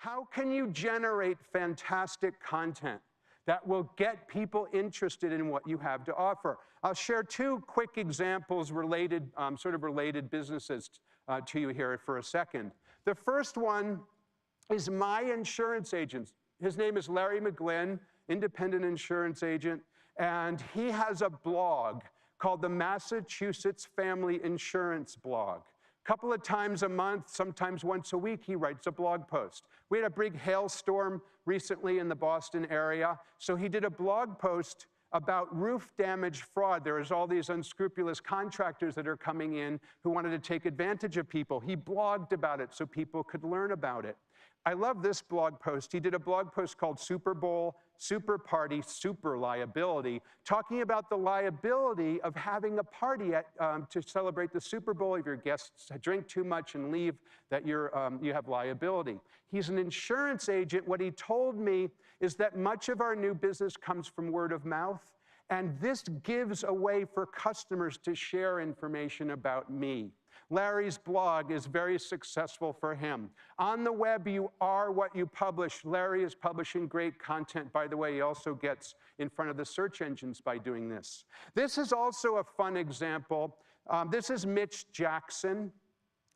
How can you generate fantastic content that will get people interested in what you have to offer? I'll share two quick examples related, sort of related businesses to you here for a second. The first one is my insurance agent. His name is Larry McGlynn, independent insurance agent, and he has a blog called the Massachusetts Family Insurance Blog. A couple of times a month, sometimes once a week, he writes a blog post. We had a big hailstorm recently in the Boston area, so he did a blog post about roof damage fraud. There is all these unscrupulous contractors that are coming in who wanted to take advantage of people. He blogged about it so people could learn about it. I love this blog post. He did a blog post called Super Bowl, Super Party, Super Liability, talking about the liability of having a party to celebrate the Super Bowl. If your guests drink too much and leave, that you have liability. He's an insurance agent. What he told me is that much of our new business comes from word of mouth, and this gives a way for customers to share information about me. Larry's blog is very successful for him. On the web, you are what you publish. Larry is publishing great content. By the way, he also gets in front of the search engines by doing this. This is also a fun example. This is Mitch Jackson.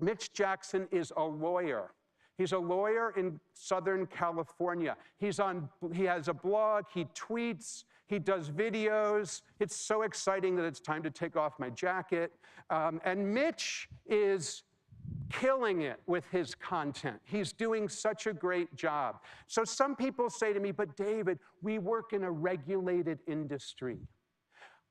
Mitch Jackson is a lawyer. He's a lawyer in Southern California. He has a blog, he tweets, he does videos. It's so exciting that it's time to take off my jacket. And Mitch is killing it with his content. He's doing such a great job. So some people say to me, but David, we work in a regulated industry.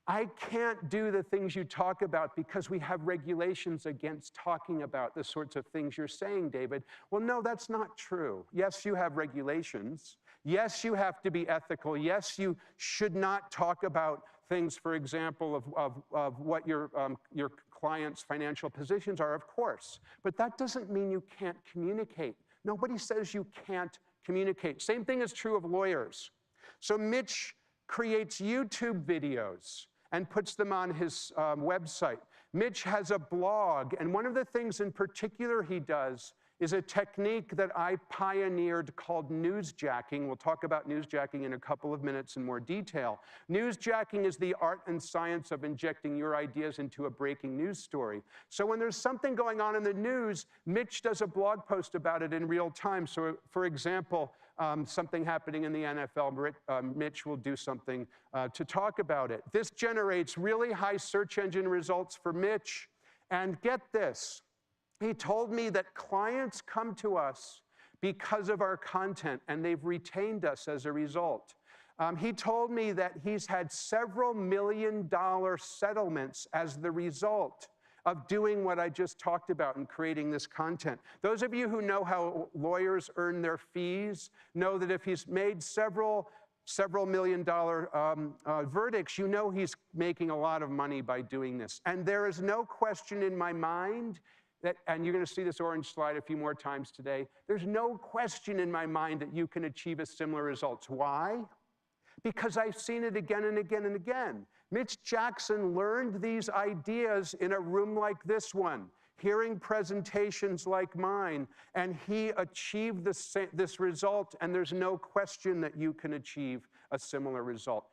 I can't do the things you talk about because we have regulations against talking about the sorts of things you're saying, David. Well, no, that's not true. Yes, you have regulations. Yes, you have to be ethical. Yes, you should not talk about things, for example, of what your client's financial positions are, of course. But that doesn't mean you can't communicate. Nobody says you can't communicate. Same thing is true of lawyers. So Mitch creates YouTube videos and puts them on his website. Mitch has a blog, and one of the things in particular he does is a technique that I pioneered called newsjacking. We'll talk about newsjacking in a couple of minutes in more detail. Newsjacking is the art and science of injecting your ideas into a breaking news story. So when there's something going on in the news, Mitch does a blog post about it in real time. So for example, something happening in the NFL, Mitch will do something to talk about it. This generates really high search engine results for Mitch. And get this, he told me that clients come to us because of our content, and they've retained us as a result. He told me that he's had several $million-dollar settlements as the result of doing what I just talked about and creating this content. Those of you who know how lawyers earn their fees know that if he's made several $million-dollar verdicts, you know he's making a lot of money by doing this. And there is no question in my mind that, and you're going to see this orange slide a few more times today, there's no question in my mind that you can achieve a similar results. Why? Because I've seen it again and again and again. Mitch Jackson learned these ideas in a room like this one, hearing presentations like mine, and he achieved this result, and there's no question that you can achieve a similar result.